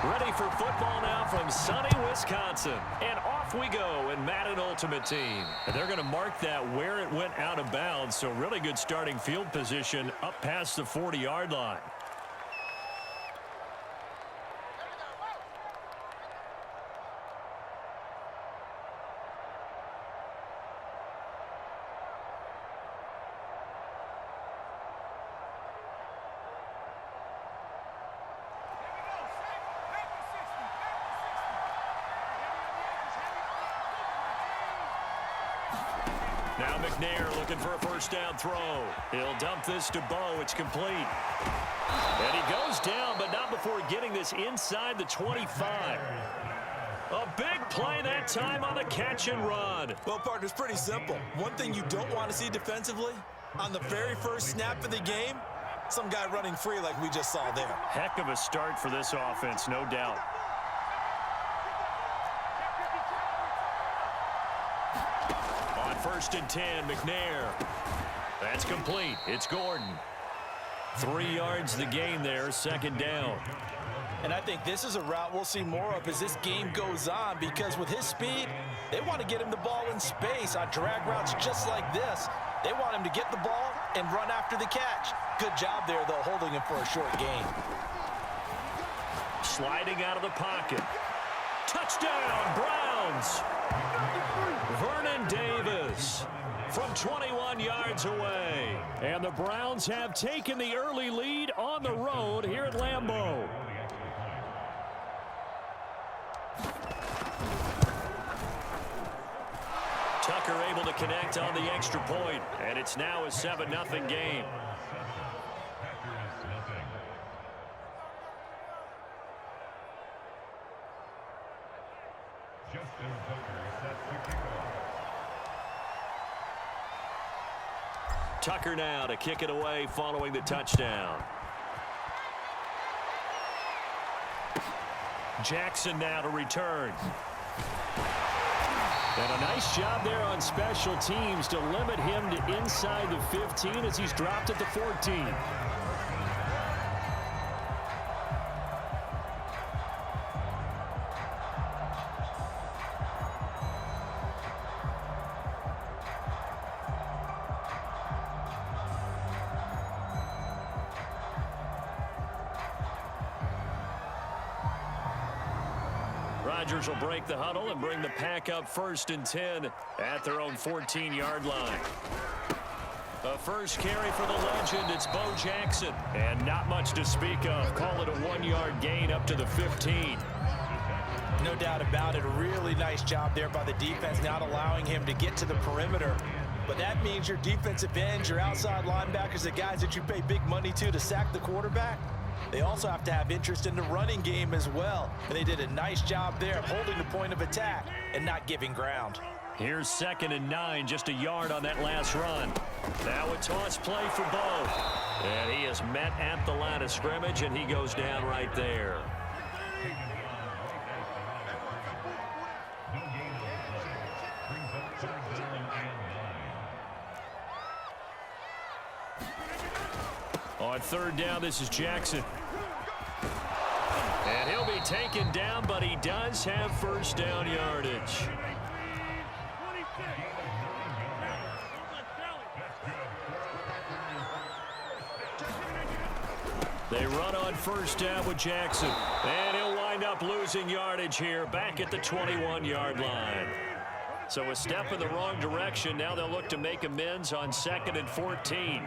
Ready for football now from sunny Wisconsin. And off we go in Madden Ultimate Team. And they're going to mark that where it went out of bounds. So really good starting field position up past the 40-yard line. Now McNair looking for a first down throw. He'll dump this to Bo. It's complete. And he goes down, but not before getting this inside the 25. A big play that time on the catch and run. Well, partner, it's pretty simple. One thing you don't want to see defensively, on the very first snap of the game, some guy running free like we just saw there. Heck of a start for this offense, no doubt. On 1st and 10, McNair. That's complete. It's Gordon. 3 yards the gain there, second down. And I think this is a route we'll see more of as this game goes on, because with his speed, they want to get him the ball in space on drag routes just like this. They want him to get the ball and run after the catch. Good job there, though, holding him for a short gain. Sliding out of the pocket. Touchdown, Browns. Vernon Davis from 21 yards away. And the Browns have taken the early lead on the road here at Lambeau. Tucker able to connect on the extra point, and it's now a 7-0 game. Tucker now to kick it away following the touchdown. Jackson now to return. And a nice job there on special teams to limit him to inside the 15 as he's dropped at the 14. Rodgers will break the huddle and bring the pack up 1st and 10 at their own 14-yard line. A first carry for the legend, it's Bo Jackson. And not much to speak of. Call it a 1-yard gain up to the 15. No doubt about it. A really nice job there by the defense, not allowing him to get to the perimeter. But that means your defensive ends, your outside linebackers, the guys that you pay big money to sack the quarterback, they also have to have interest in the running game as well. And they did a nice job there of holding the point of attack and not giving ground. Here's 2nd and 9, just a yard on that last run. Now a toss play for Bo. And he is met at the line of scrimmage, and he goes down right there. On 3rd down, this is Jackson. And he'll be taken down, but he does have first down yardage. They run on 1st down with Jackson. And he'll wind up losing yardage here back at the 21-yard line. So a step in the wrong direction. Now they'll look to make amends on 2nd and 14.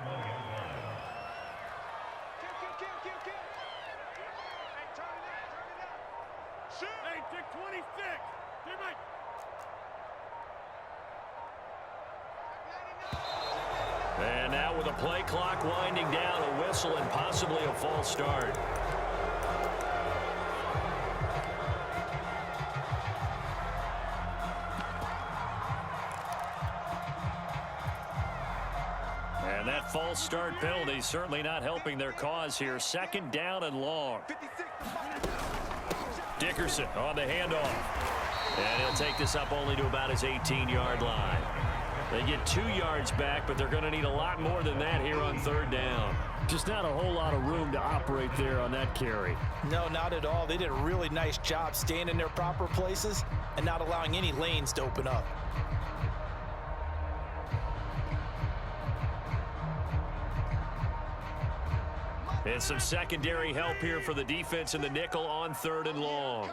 And now with the play clock winding down, a whistle and possibly a false start. And that false start penalty certainly not helping their cause here. Second down and long. Dickerson on the handoff. And he'll take this up only to about his 18-yard line. They get 2 yards back, but they're going to need a lot more than that here on third down. Just not a whole lot of room to operate there on that carry. No, not at all. They did a really nice job staying in their proper places and not allowing any lanes to open up. And some secondary help here for the defense in the nickel on third and long.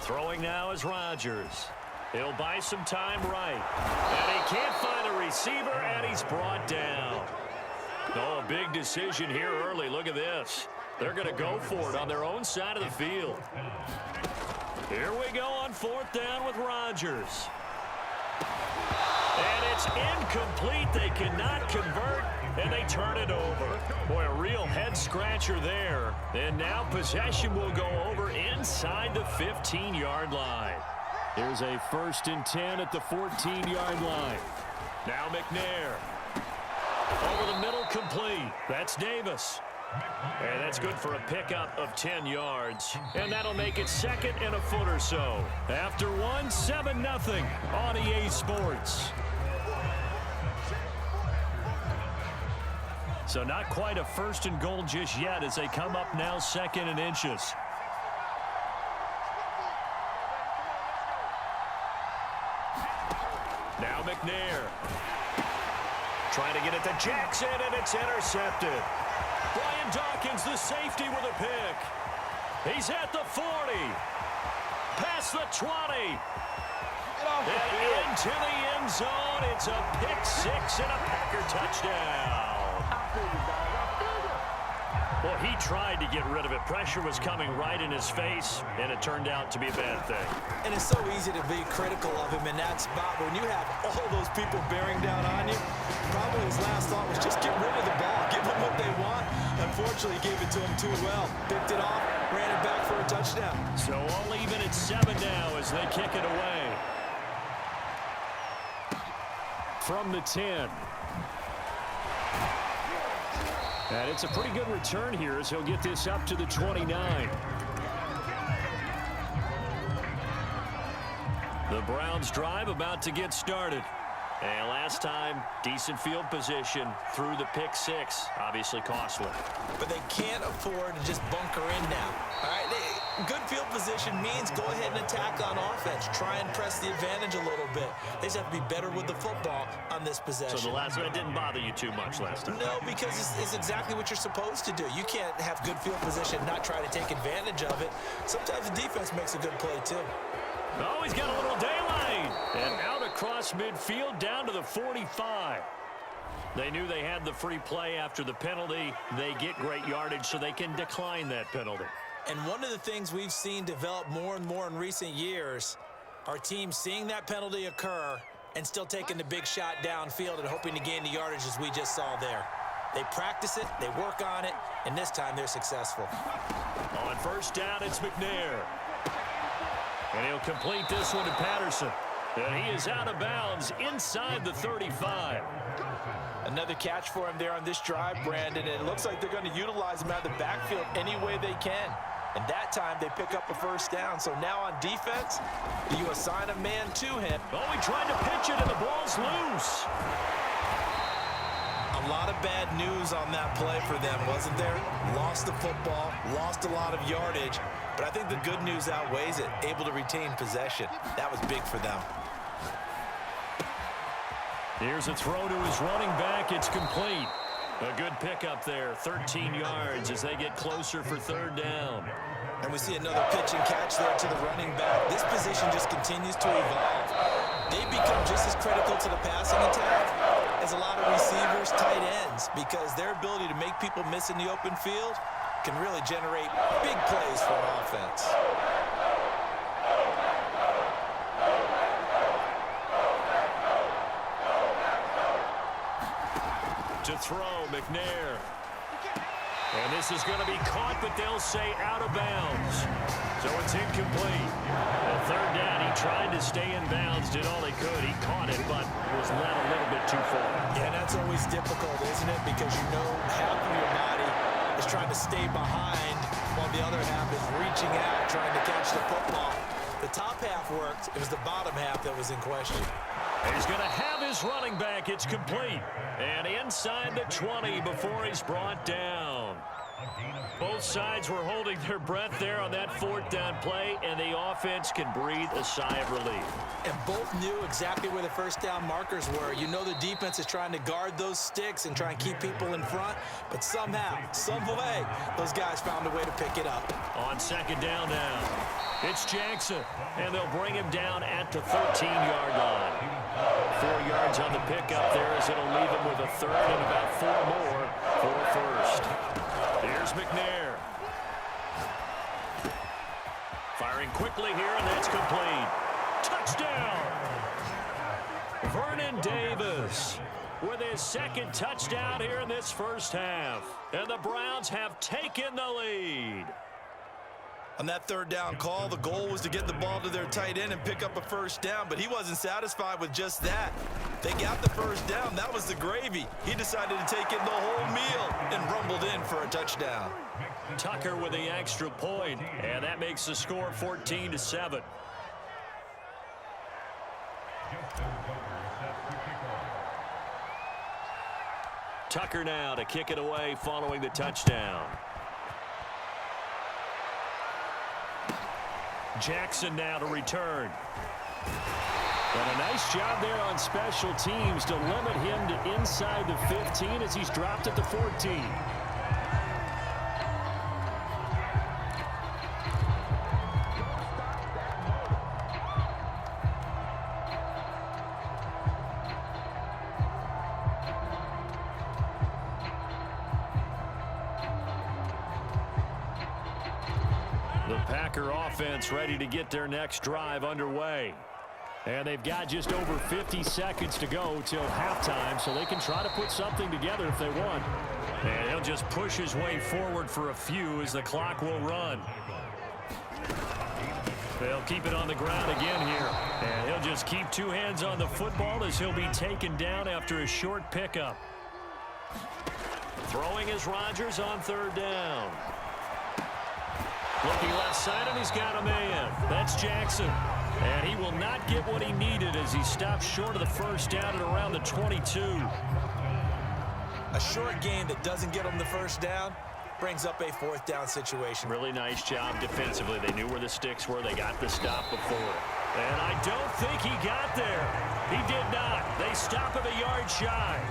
Throwing now is Rodgers. He'll buy some time right. And he can't find a receiver, and he's brought down. Oh, a big decision here early. Look at this. They're going to go for it on their own side of the field. Here we go on fourth down with Rodgers. And it's incomplete. They cannot convert, and they turn it over. Boy, a real head-scratcher there. And now possession will go over inside the 15-yard line. Here's a 1st and 10 at the 14-yard line. Now McNair. Over the middle, complete. That's Davis. And that's good for a pickup of 10 yards. And that'll make it second and a foot or so. After one, 7-0 on EA Sports. So not quite a 1st and goal just yet as they come up now 2nd and inches. Now McNair. Trying to get it to Jackson, and it's intercepted. Brian Dawkins, the safety, with a pick. He's at the 40. Past the 20. And into the end zone. It's a pick six and a Packer touchdown. Well, he tried to get rid of it. Pressure was coming right in his face, and it turned out to be a bad thing. And it's so easy to be critical of him in that spot. When you have all those people bearing down on you, probably his last thought was just get rid of the ball. Give them what they want. Unfortunately, he gave it to him too well. Picked it off, ran it back for a touchdown. So all even at 7 now as they kick it away. From the 10. And it's a pretty good return here as he'll get this up to the 29. The Browns drive about to get started. And last time, decent field position through the pick six. Obviously costly. But they can't afford to just bunker in now. All right, good field position means go ahead and attack on offense. Try and press the advantage a little bit. They just have to be better with the football on this possession. So the last one didn't bother you too much last time? No, because it's exactly what you're supposed to do. You can't have good field position and not try to take advantage of it. Sometimes the defense makes a good play, too. Oh, he's got a little daylight. And out across midfield down to the 45. They knew they had the free play after the penalty. They get great yardage so they can decline that penalty. And one of the things we've seen develop more and more in recent years are teams seeing that penalty occur and still taking the big shot downfield and hoping to gain the yardage as we just saw there. They practice it, they work on it, and this time they're successful. On first down, it's McNair. And he'll complete this one to Patterson. And he is out of bounds inside the 35. Another catch for him there on this drive, Brandon. And it looks like they're going to utilize him out of the backfield any way they can. And that time they pick up a first down. So now on defense, you assign a man to him. Oh, he tried to pitch it and the ball's loose. A lot of bad news on that play for them, wasn't there? Lost the football, lost a lot of yardage. But I think the good news outweighs it. Able to retain possession. That was big for them. Here's a throw to his running back. It's complete. A good pickup there. 13 yards as they get closer for third down. And we see another pitch and catch there to the running back. This position just continues to evolve. They become just as critical to the passing attack as a lot of receivers, tight ends, because their ability to make people miss in the open field can really generate big plays for an offense. to throw, McNair. And this is going to be caught, but they'll say out of bounds. So it's incomplete. On third down, he tried to stay in bounds, did all he could. He caught it, but was led a little bit too far. Yeah, that's always difficult, isn't it? Because you know half of your body is trying to stay behind while the other half is reaching out, trying to catch the football. The top half worked. It was the bottom half that was in question. He's going to have his running back. It's complete. And inside the 20 before he's brought down. Both sides were holding their breath there on that fourth down play, and the offense can breathe a sigh of relief. And both knew exactly where the first down markers were. You know the defense is trying to guard those sticks and try and keep people in front, but somehow, some way, those guys found a way to pick it up. On second down now, it's Jackson, and they'll bring him down at the 13-yard line. 4 yards on the pickup there as it'll leave him with a third and about 4 more for first. Here's McNair. Firing quickly here, and that's complete. Touchdown! Vernon Davis with his second touchdown here in this first half. And the Browns have taken the lead. On that third down call, the goal was to get the ball to their tight end and pick up a first down, but he wasn't satisfied with just that. They got the first down. That was the gravy. He decided to take in the whole meal and rumbled in for a touchdown. Tucker with the extra point, and that makes the score 14-7. Tucker now to kick it away following the touchdown. Jackson now to return. And a nice job there on special teams to limit him to inside the 15 as he's dropped at the 14. The Packer offense ready to get their next drive underway. And they've got just over 50 seconds to go till halftime, so they can try to put something together if they want. And he'll just push his way forward for a few as the clock will run. They'll keep it on the ground again here. And he'll just keep 2 hands on the football as he'll be taken down after a short pickup. Throwing is Rodgers on third down. Looking left side, and he's got a man. That's Jackson. And he will not get what he needed as he stopped short of the first down at around the 22. A short gain that doesn't get him the first down brings up a fourth down situation. Really nice job defensively. They knew where the sticks were. They got the stop before. And I don't think he got there. He did not. They stop him a yard shy.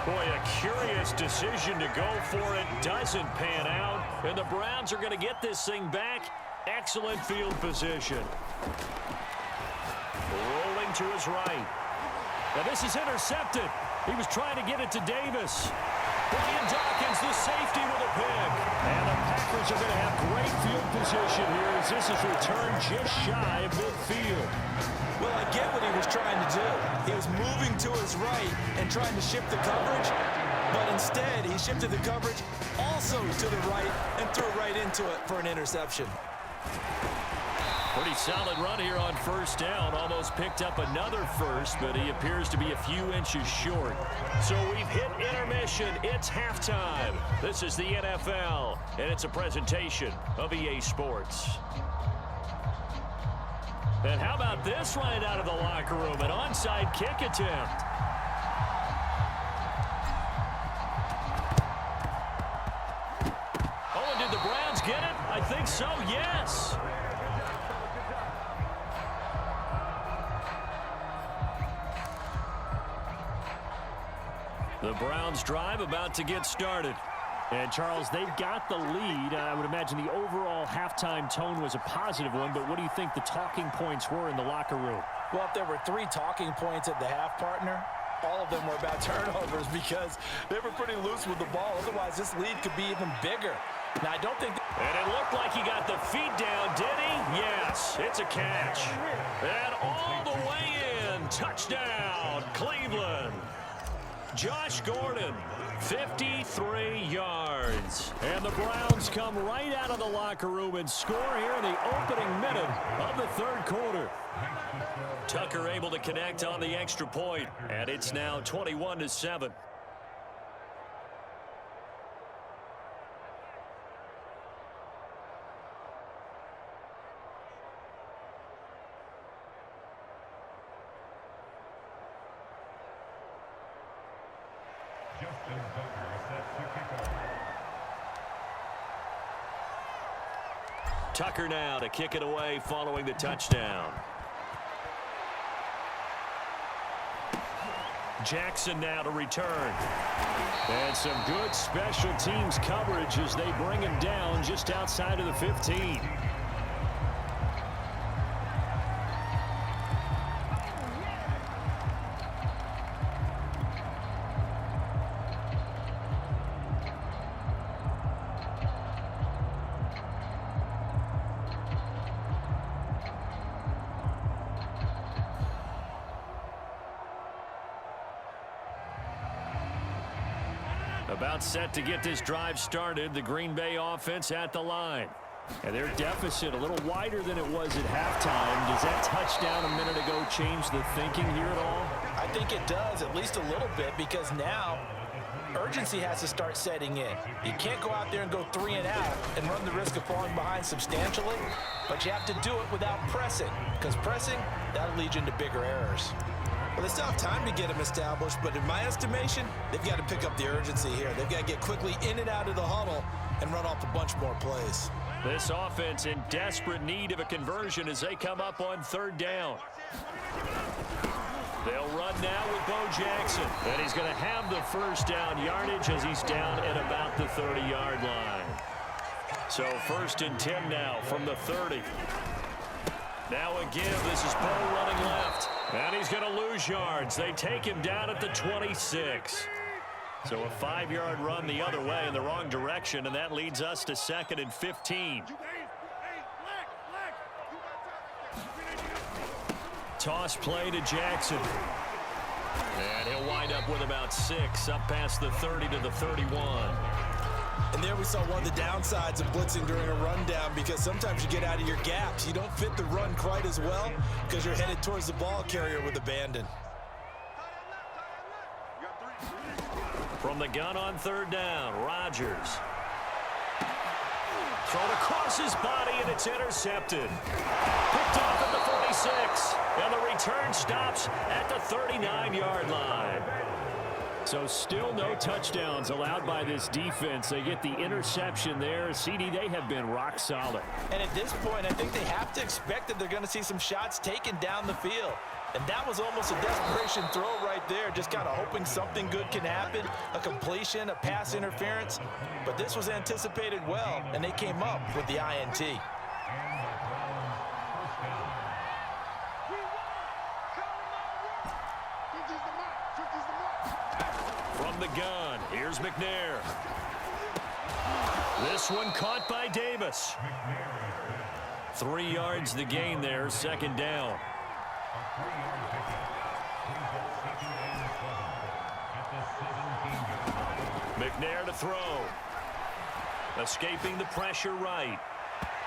Boy, a curious decision to go for it. Doesn't pan out. And the Browns are going to get this thing back. Excellent field position. Rolling to his right. Now this is intercepted. He was trying to get it to Davis. Brian Dawkins, the safety with a pick. And the Packers are going to have great field position here as this is returned just shy of midfield. Well, I get what he was trying to do. He was moving to his right and trying to shift the coverage, but instead he shifted the coverage also to the right and threw right into it for an interception. Pretty solid run here on first down. Almost picked up another first, but he appears to be a few inches short. So we've hit intermission. It's halftime. This is the NFL, and it's a presentation of EA Sports. And how about this right out of the locker room? An onside kick attempt. Oh, and did the Browns get it? I think so, yes. The Browns drive about to get started. And, Charles, they've got the lead. I would imagine the overall halftime tone was a positive one, but what do you think the talking points were in the locker room? Well, if there were 3 talking points at the half, partner, all of them were about turnovers because they were pretty loose with the ball. Otherwise, this lead could be even bigger. Now, I don't think... And it looked like he got the feet down, did he? Yes, it's a catch. And all the way in. Touchdown, Cleveland. Josh Gordon, 53 yards. And the Browns come right out of the locker room and score here in the opening minute of the third quarter. Tucker able to connect on the extra point, and it's now 21-7. Tucker now to kick it away following the touchdown. Jackson now to return. And some good special teams coverage as they bring him down just outside of the 15. About set to get this drive started. The Green Bay offense at the line. And their deficit a little wider than it was at halftime. Does that touchdown a minute ago change the thinking here at all? I think it does, at least a little bit, because now urgency has to start setting in. You can't go out there and go 3 and out and run the risk of falling behind substantially, but you have to do it without pressing, because pressing, that'll lead you into bigger errors. Well, they still have time to get them established, but in my estimation, they've got to pick up the urgency here. They've got to get quickly in and out of the huddle and run off a bunch more plays. This offense in desperate need of a conversion as they come up on third down. They'll run now with Bo Jackson. And he's going to have the first down yardage as he's down at about the 30-yard line. So 1st and 10 now from the 30. Now a give. This is Bo running left. And he's going to lose yards. They take him down at the 26. So a 5-yard run the other way in the wrong direction, and that leads us to 2nd and 15. Toss play to Jackson. And he'll wind up with about 6 up past the 30 to the 31. And there we saw one of the downsides of blitzing during a rundown, because sometimes you get out of your gaps. You don't fit the run quite as well because you're headed towards the ball carrier with abandon. From the gun on third down, Rodgers. Thrown across his body, and it's intercepted. Picked off at the 46, and the return stops at the 39-yard line. So still no touchdowns allowed by this defense. They get the interception there. CD, they have been rock solid. And at this point, I think they have to expect that they're going to see some shots taken down the field. And that was almost a desperation throw right there, just kind of hoping something good can happen, a completion, a pass interference. But this was anticipated well, and they came up with the INT. From the gun, here's McNair. This one caught by Davis. 3 yards the gain there, 2nd down. McNair to throw. Escaping the pressure right.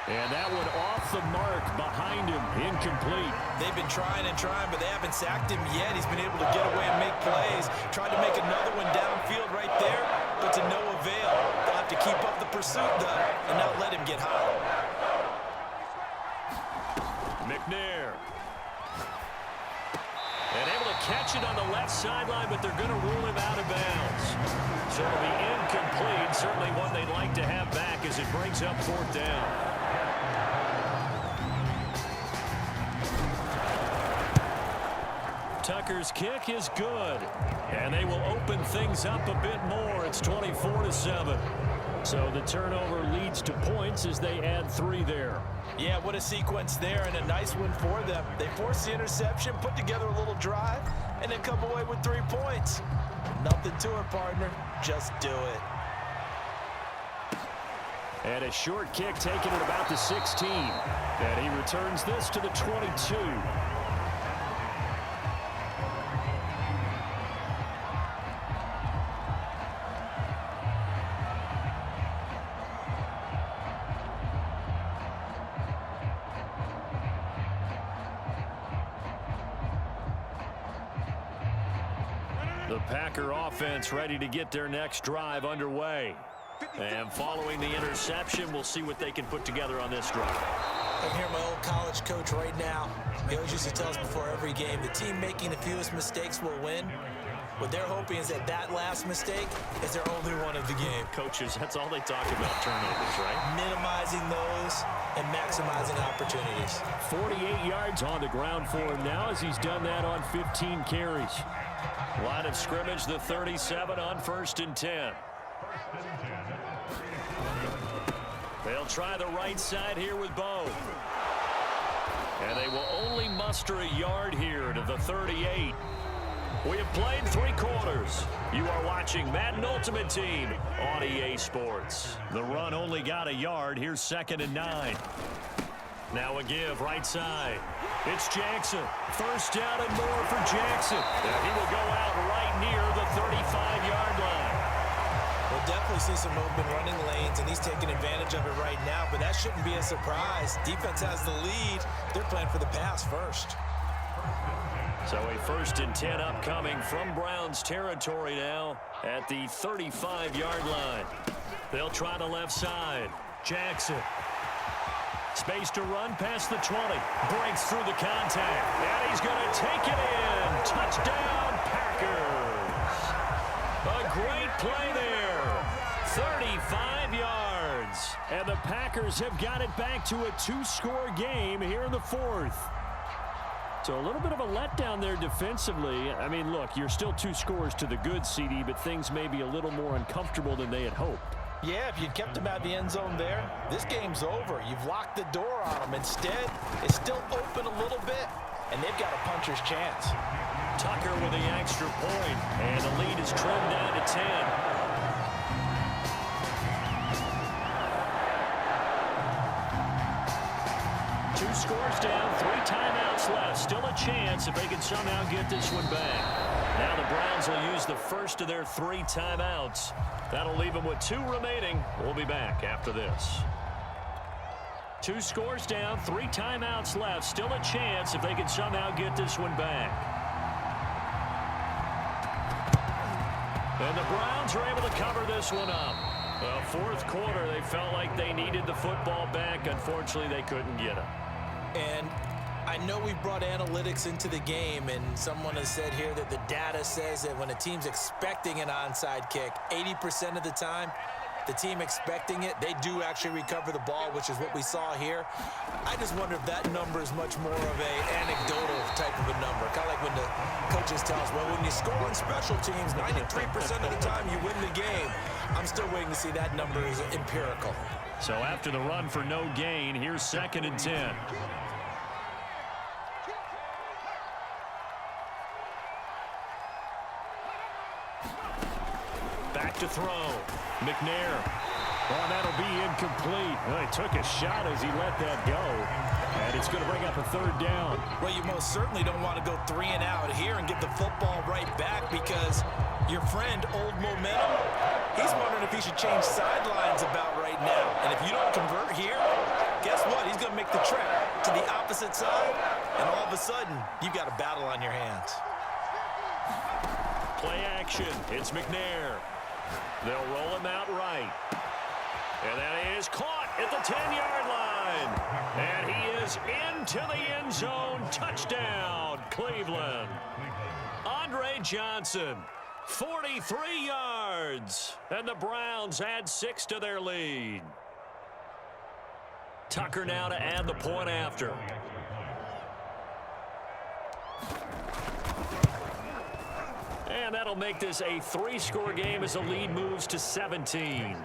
And that one off the mark behind him, incomplete. They've been trying and trying, but they haven't sacked him yet. He's been able to get away and make plays. Tried to make another one downfield right there, but to no avail. They'll have to keep up the pursuit, though, and not let him get high. McNair. And able to catch it on the left sideline, but they're going to rule him out of bounds. So it'll be incomplete. Certainly one they'd like to have back as it brings up 4th down. Tucker's kick is good. And they will open things up a bit more. It's 24-7. So the turnover leads to points as they add 3 there. Yeah, what a sequence there, and a nice one for them. They force the interception, put together a little drive, and then come away with 3 points. Nothing to it, partner. Just do it. And a short kick taken at about the 16. And he returns this to the 22. The Packer offense ready to get their next drive underway. And following the interception, we'll see what they can put together on this drive. I'm here, my old college coach right now. He always used to tell us before every game, the team making the fewest mistakes will win. What they're hoping is that last mistake is their only one of the game. Coaches, that's all they talk about, turnovers, right? Minimizing those and maximizing opportunities. 48 yards on the ground for him now as he's done that on 15 carries. Line of scrimmage, the 37 on 1st and 10. They'll try the right side here with Bo. And they will only muster a yard here to the 38. We have played 3 quarters. You are watching Madden Ultimate Team on EA Sports. The run only got a yard. Here's 2nd and 9. Now a give right side. It's Jackson. 1st down and more for Jackson. And he will go out right near the 35-yard line. We'll definitely see some open running lanes, and he's taking advantage of it right now, but that shouldn't be a surprise. Defense has the lead. They're playing for the pass first. So a 1st and 10 upcoming from Browns territory now at the 35-yard line. They'll try the left side. Jackson. Space to run past the 20. Breaks through the contact. And he's going to take it in. Touchdown, Packers. A great play there. 35 yards. And the Packers have got it back to a 2-score game here in the 4th. So a little bit of a letdown there defensively. I mean, look, you're still 2 scores to the good, CD, but things may be a little more uncomfortable than they had hoped. Yeah, if you'd kept them out of the end zone there, this game's over. You've locked the door on them. Instead, it's still open a little bit, and they've got a puncher's chance. Tucker with the extra point, and the lead is trimmed down to 10. Two scores down, 3 timeouts left. Still a chance if they can somehow get this one back. Now the Browns will use the first of their 3 timeouts. That'll leave them with 2 remaining. We'll be back after this. 2 scores down, 3 timeouts left. Still a chance if they can somehow get this one back. And the Browns are able to cover this one up. The 4th quarter, they felt like they needed the football back. Unfortunately, they couldn't get it. And I know we brought analytics into the game, and someone has said here that the data says that when a team's expecting an onside kick, 80% of the time, the team expecting it, they do actually recover the ball, which is what we saw here. I just wonder if that number is much more of an anecdotal type of a number. Kind of like when the coaches tell us, well, when you score on special teams, 93% of the time you win the game. I'm still waiting to see that number is empirical. So after the run for no gain, here's 2nd and 10. Back to throw. McNair. Oh, that'll be incomplete. Well, he took a shot as he let that go. And it's going to bring up a 3rd down. Well, you most certainly don't want to go 3 and out here and get the football right back because your friend, Old Momentum, he's wondering if he should change sidelines about right now. And if you don't convert here, guess what? He's going to make the trek to the opposite side, and all of a sudden, you've got a battle on your hands. Play action. It's McNair. They'll roll him out right. And that is caught at the 10-yard line. And he is into the end zone. Touchdown, Cleveland. Andre Johnson, 43 yards. And the Browns add 6 to their lead. Tucker now to add the point after. And that'll make this a 3-score game as the lead moves to 17.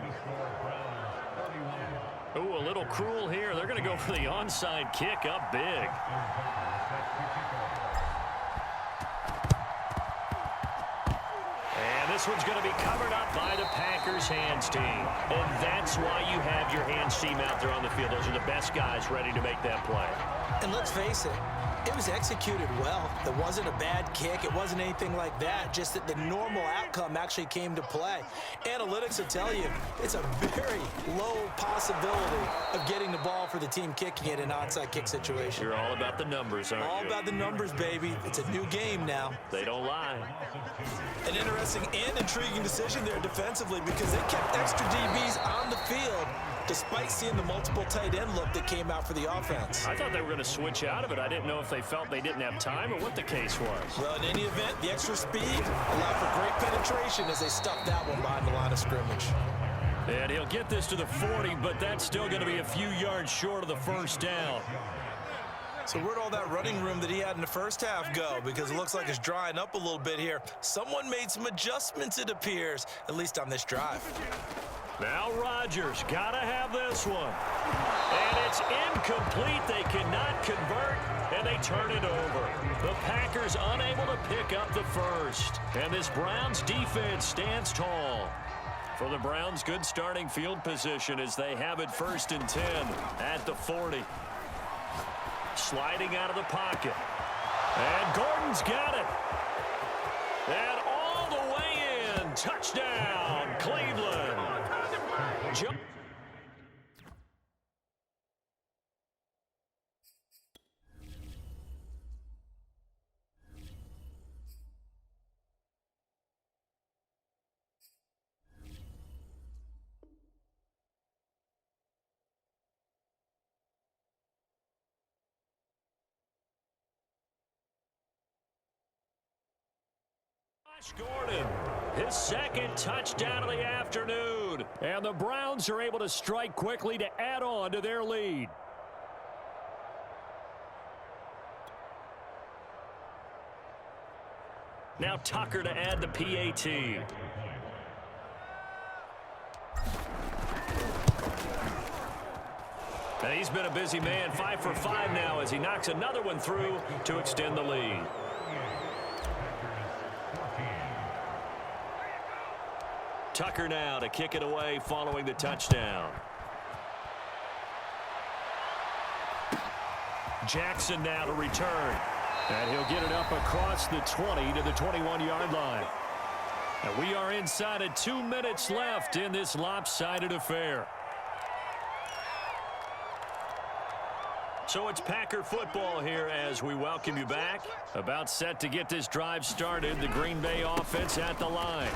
Ooh, a little cruel here. They're going to go for the onside kick up big. And this one's going to be covered up by the Packers hands team. And that's why you have your hands team out there on the field. Those are the best guys ready to make that play. And let's face it, It was executed well. It wasn't a bad kick. It wasn't anything like that. Just that the normal outcome actually came to play. Analytics will tell you it's a very low possibility of getting the ball for the team kicking it in an onside kick situation. You're all about the numbers, aren't you? All about the numbers, baby. It's a new game now. They don't lie. An interesting and intriguing decision there defensively because they kept extra DBs on the field despite seeing the multiple tight end look that came out for the offense. I thought they were going to switch out of it. I didn't know if they felt they didn't have time or what the case was. Well, in any event, the extra speed allowed for great penetration as they stuffed that one behind the line of scrimmage. And he'll get this to the 40, but that's still going to be a few yards short of the first down. So where'd all that running room that he had in the first half go? Because it looks like it's drying up a little bit here. Someone made some adjustments, it appears, at least on this drive. Now Rodgers got to have this one. And it's incomplete. They cannot convert, and they turn it over. The Packers unable to pick up the first. And this Browns defense stands tall. For the Browns, good starting field position as they have it 1st and 10 at the 40. Sliding out of the pocket. And Gordon's got it. And all the way in. Touchdown, Cleveland. Jump. Gordon, his second touchdown of the afternoon. And the Browns are able to strike quickly to add on to their lead. Now Tucker to add the PAT. And he's been a busy man, 5 for 5 now as he knocks another one through to extend the lead. Tucker now to kick it away following the touchdown. Jackson now to return. And he'll get it up across the 20 to the 21-yard line. And we are inside of 2 minutes left in this lopsided affair. So it's Packer football here as we welcome you back. About set to get this drive started. The Green Bay offense at the line.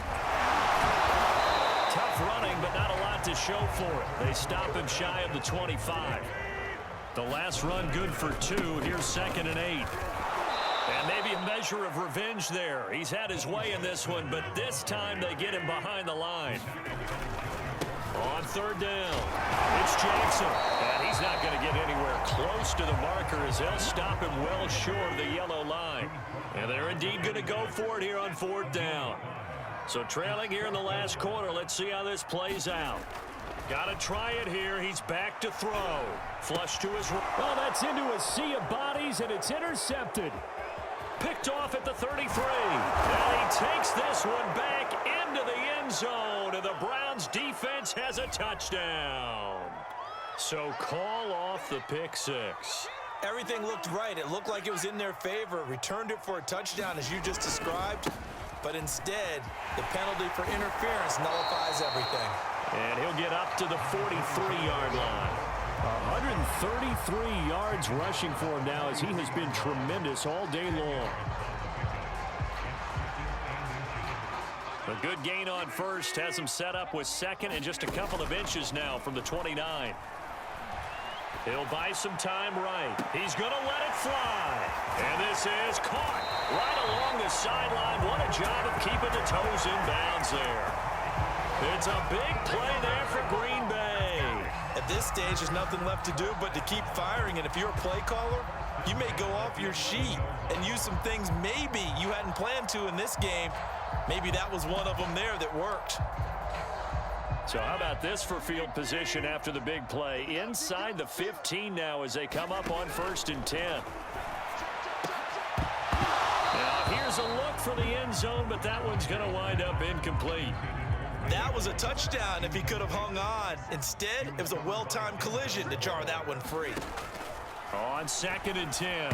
Tough running, but not a lot to show for it. They stop him shy of the 25. The last run good for 2. Here's 2nd and 8. And maybe a measure of revenge there. He's had his way in this one, but this time they get him behind the line. On 3rd down, it's Jackson. And he's not going to get anywhere close to the marker as they'll stop him well short of the yellow line. And they're indeed going to go for it here on 4th down. So trailing here in the last quarter, let's see how this plays out. Got to try it here. He's back to throw. Flush to his right. Well, that's into a sea of bodies, and it's intercepted. Picked off at the 33. And he takes this one back into the end zone, and the Browns defense has a touchdown. So call off the pick 6. Everything looked right. It looked like it was in their favor. Returned it for a touchdown, as you just described. But instead, the penalty for interference nullifies everything. And he'll get up to the 43-yard line. 133 yards rushing for him now as he has been tremendous all day long. A good gain on first has him set up with 2nd and just a couple of inches now from the 29. He'll buy some time right. He's going to let it fly. And this is caught right along the sideline. What a job of keeping the toes in bounds there. It's a big play there for Green Bay. At this stage, there's nothing left to do but to keep firing. And if you're a play caller, you may go off your sheet and use some things maybe you hadn't planned to in this game. Maybe that was one of them there that worked. So how about this for field position after the big play? Inside the 15 now as they come up on 1st and 10. Now here's a look for the end zone, but that one's going to wind up incomplete. That was a touchdown if he could have hung on. Instead, it was a well-timed collision to jar that one free. On 2nd and 10.